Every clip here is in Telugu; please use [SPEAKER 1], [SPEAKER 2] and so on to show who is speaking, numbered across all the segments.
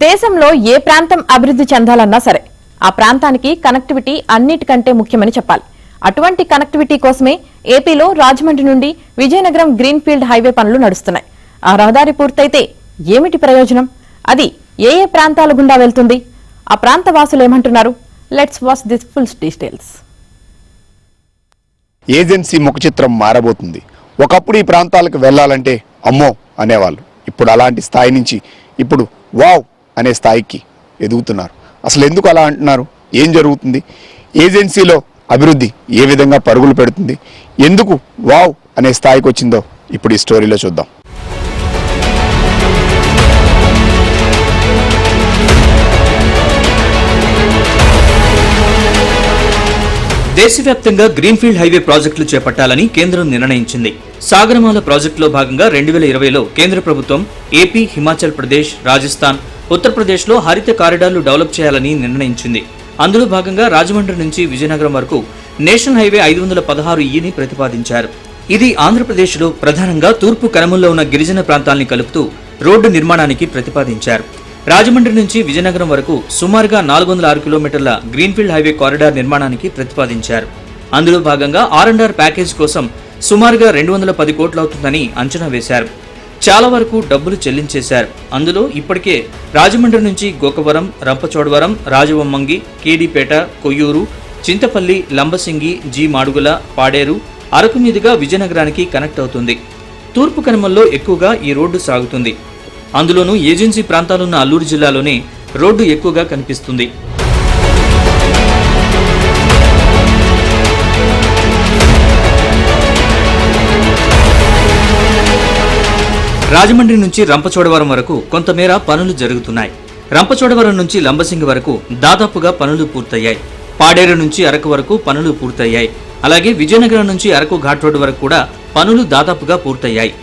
[SPEAKER 1] దేశంలో ఏ ప్రాంతం అభివృద్ధి చెందాలన్నా సరే ఆ ప్రాంతానికి కనెక్టివిటీ అన్నిటికంటే ముఖ్యమని చెప్పాలి. అటువంటి కనెక్టివిటీ కోసమే ఏపీలో రాజమండ్రి నుండి విజయనగరం గ్రీన్ఫీల్డ్ హైవే పనులు నడుస్తున్నాయి. ఆ రహదారి పూర్తయితే ఏమిటి ప్రయోజనం? అది ఏ ఏ ప్రాంతాల గుండా వెళ్తుంది? ఆ ప్రాంత వాసులు ఏమంటున్నారు? Let's watch this full details.
[SPEAKER 2] Agency ముఖ చిత్రం మారబోతుంది. ఒకప్పుడు ఈ ప్రాంతాలకు వెళ్లాలంటే అమ్మో అనేవాళ్ళు. ఇప్పుడు అలాంటి స్థాయి నుంచి ఇప్పుడు వావ్ అనే స్థాయికి ఎదుగుతున్నారు. అసలు ఎందుకు అలా అంటున్నారు? ఏం జరుగుతుంది? ఏజెన్సీలో అభివృద్ధి ఏ విధంగా పరుగులు పెడుతుంది? ఎందుకు వావ్ అనే స్థాయికి వచ్చిందో ఇప్పుడు ఈ స్టోరీలో చూద్దాం.
[SPEAKER 3] దేశవ్యాప్తంగా గ్రీన్ఫీల్డ్ హైవే ప్రాజెక్టులు చేపట్టాలని కేంద్రం నిర్ణయించింది. సాగరమాల ప్రాజెక్టులో భాగంగా 2020లో కేంద్ర ప్రభుత్వం ఏపీ, హిమాచల్ ప్రదేశ్, రాజస్థాన్, ఉత్తరప్రదేశ్లో హరిత కారిడార్లు డెవలప్ చేయాలని నిర్ణయించింది. అందులో భాగంగా రాజమండ్రి నుంచి విజయనగరం వరకు నేషనల్ హైవే 516ని ప్రతిపాదించారు. ఇది ఆంధ్రప్రదేశ్లో ప్రధానంగా తూర్పు కనుమల్లో ఉన్న గిరిజన ప్రాంతాల్ని కలుపుతూ రోడ్డు నిర్మాణానికి ప్రతిపాదించారు. రాజమండ్రి నుంచి విజయనగరం వరకు సుమారుగా 406 కిలోమీటర్ల గ్రీన్ఫీల్డ్ హైవే కారిడార్ నిర్మాణానికి ప్రతిపాదించారు. అందులో భాగంగా R&R ప్యాకేజ్ కోసం సుమారుగా 210 కోట్లు అవుతుందని అంచనా వేశారు. చాలా వరకు డబ్బులు చెల్లించేశారు. అందులో ఇప్పటికే రాజమండ్రి నుంచి గోకవరం, రంపచోడవరం, రాజవొమ్మంగి, కేడీపేట, కొయ్యూరు, చింతపల్లి, లంబసింగి, జి మాడుగుల, పాడేరు, అరకు మీదుగా విజయనగరానికి కనెక్ట్ అవుతుంది. తూర్పు కనుమల్లో ఎక్కువగా ఈ రోడ్డు సాగుతుంది. అందులోనూ ఏజెన్సీ ప్రాంతాలున్న అల్లూరు జిల్లాలోనే రోడ్డు ఎక్కువగా కనిపిస్తుంది. రాజమండ్రి నుంచి రంపచోడవరం వరకు కొంతమేర పనులు జరుగుతున్నాయి. రంపచోడవరం నుంచి లంబసింగి వరకు దాదాపుగా పనులు పూర్తయ్యాయి. పాడేరు నుంచి అరకు వరకు పనులు పూర్తయ్యాయి. అలాగే విజయనగరం నుంచి అరకు ఘాట్ రోడ్డు వరకు కూడా పనులు దాదాపుగా పూర్తయ్యాయి.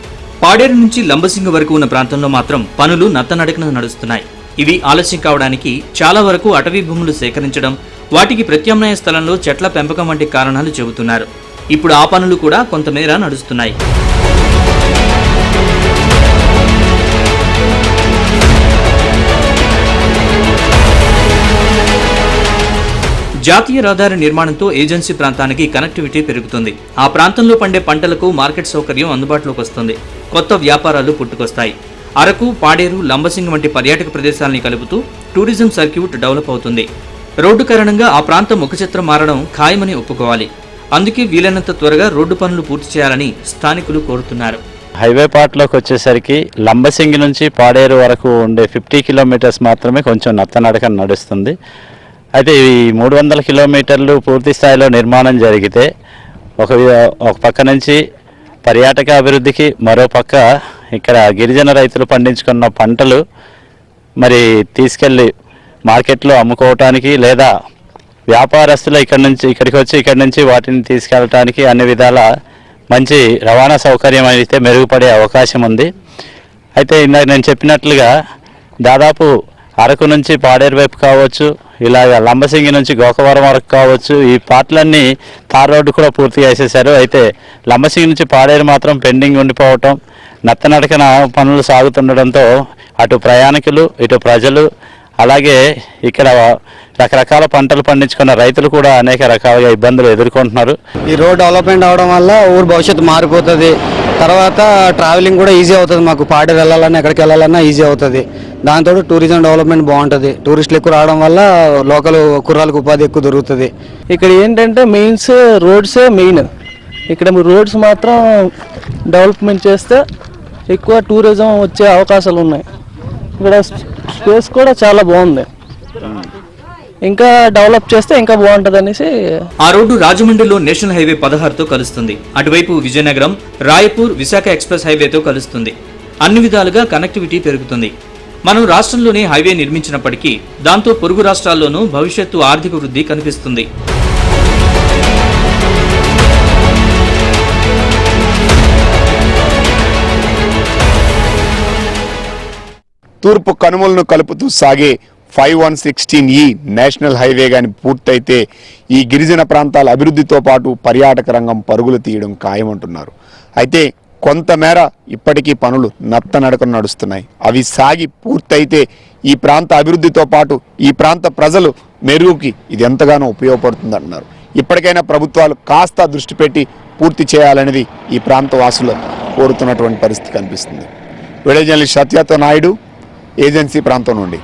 [SPEAKER 3] పాడేరు నుంచి లంబసింగి వరకు ఉన్న ప్రాంతంలో మాత్రం పనులు నత్తనడకన నడుస్తున్నాయి. ఇవి ఆలస్యం కావడానికి చాలా వరకు అటవీ భూములు సేకరించడం, వాటికి ప్రత్యామ్నాయ స్థలంలో చెట్ల పెంపకం వంటి కారణాలు చెబుతున్నారు. ఇప్పుడు ఆ పనులు కూడా కొంతమేర నడుస్తున్నాయి. జాతీయ రహదారి నిర్మాణంతో ఏజెన్సీ ప్రాంతానికి కనెక్టివిటీ పెరుగుతుంది. ఆ ప్రాంతంలో పండే పంటలకు మార్కెట్ సౌకర్యం అందుబాటులోకి వస్తుంది. కొత్త వ్యాపారాలు పుట్టుకొస్తాయి. అరకు, పాడేరు, లంబసింగి వంటి పర్యాటక ప్రదేశాలని కలుపుతూ టూరిజం సర్క్యూట్ డెవలప్ అవుతుంది. రోడ్డు కారణంగా ఆ ప్రాంతం ముఖచిత్రం మారడం ఖాయమని ఒప్పుకోవాలి. అందుకే వీలైనంత త్వరగా రోడ్డు పనులు పూర్తి చేయాలని స్థానికులు కోరుతున్నారు.
[SPEAKER 4] హైవే పార్ట్లోకి వచ్చేసరికి లంబసింగి నుంచి పాడేరు వరకు ఉండే 50 కిలోమీటర్స్ మాత్రమే కొంచెం నత్తనడక నడుస్తుంది. అయితే ఈ 300 కిలోమీటర్లు పూర్తి స్థాయిలో నిర్మాణం జరిగితే ఒక పక్క నుంచి పర్యాటక అభివృద్ధికి, మరో పక్క ఇక్కడ గిరిజన రైతులు పండించుకున్న పంటలు మరి తీసుకెళ్ళి మార్కెట్లో అమ్ముకోవటానికి, లేదా వ్యాపారస్తులు ఇక్కడి నుంచి వాటిని తీసుకెళ్ళటానికి అన్ని విధాల మంచి రవాణా సౌకర్యం అయితే మెరుగుపడే అవకాశం ఉంది. అయితే ఇందాక నేను చెప్పినట్లుగా దాదాపు అరకు నుంచి పాడేరు వైపు కావచ్చు, ఇలాగ లంబసింగి నుంచి గోకవరం వరకు కావచ్చు, ఈ పార్ట్లన్నీ తార్ రోడ్డు కూడా పూర్తిగా వేసేశారు. అయితే లంబసింగి నుంచి పాడేరు మాత్రం పెండింగ్ ఉండిపోవటం, నత్తనడకన పనులు సాగుతుండడంతో అటు ప్రయాణికులు, ఇటు ప్రజలు, అలాగే ఇక్కడ రకరకాల పంటలు పండించుకున్న రైతులు కూడా అనేక రకాలుగా ఇబ్బందులు ఎదుర్కొంటున్నారు.
[SPEAKER 5] ఈ రోడ్ డెవలప్మెంట్ అవడం వల్ల ఊరు భవిష్యత్తు మారిపోతుంది. తర్వాత ట్రావెలింగ్ కూడా ఈజీ అవుతుంది. మాకు పాడేరు వెళ్ళాలన్నా, ఎక్కడికి వెళ్ళాలన్నా ఈజీ అవుతుంది. దాంతో టూరిజం డెవలప్మెంట్ బాగుంటుంది. టూరిస్టులు ఎక్కువ రావడం వల్ల లోకల్ కుర్రాలకు ఉపాధి ఎక్కువ దొరుకుతుంది.
[SPEAKER 6] ఇక్కడ ఏంటంటే రోడ్సే మెయిన్. ఇక్కడ రోడ్స్ మాత్రం డెవలప్మెంట్ చేస్తే ఎక్కువ టూరిజం వచ్చే అవకాశాలు ఉన్నాయి. ఇక్కడ స్పేస్ కూడా చాలా బాగుంది. ఇంకా డెవలప్ చేస్తే ఇంకా బాగుంటుంది అనేసి.
[SPEAKER 3] ఆ రోడ్డు రాజమండ్రిలో నేషనల్ హైవే 16తో కలుస్తుంది. అటువైపు విజయనగరం, రాయపూర్, విశాఖ ఎక్స్ప్రెస్ హైవేతో కలుస్తుంది. అన్ని విధాలుగా కనెక్టివిటీ పెరుగుతుంది. మనం రాష్ట్రంలోనే హైవే నిర్మించినప్పటికీ దాంతో పొరుగు రాష్ట్రాల్లోనూ భవిష్యత్తు ఆర్థిక వృద్ధి కనిపిస్తుంది.
[SPEAKER 2] తూర్పు కనుమలను కలుపుతూ సాగే 5116E నేషనల్ హైవే గాని పూర్తయితే ఈ గిరిజన ప్రాంతాల అభివృద్ధితో పాటు పర్యాటక రంగం పరుగులు తీయడం ఖాయమంటున్నారు. అయితే కొంతమేర ఇప్పటికీ పనులు నత్తనడకన నడుస్తున్నాయి. అవి సాగి పూర్తయితే ఈ ప్రాంత అభివృద్ధితో పాటు ఈ ప్రాంత ప్రజలు మెరుగుకి ఇది ఎంతగానో ఉపయోగపడుతుంది అంటున్నారు. ఇప్పటికైనా ప్రభుత్వాలు కాస్త దృష్టి పెట్టి పూర్తి చేయాలనేది ఈ ప్రాంత వాసులు కోరుతున్నటువంటి పరిస్థితి కనిపిస్తుంది. వీడియో జర్నలిస్ట్ సత్యతో నాయుడు, ఏజెన్సీ ప్రాంతం నుండి.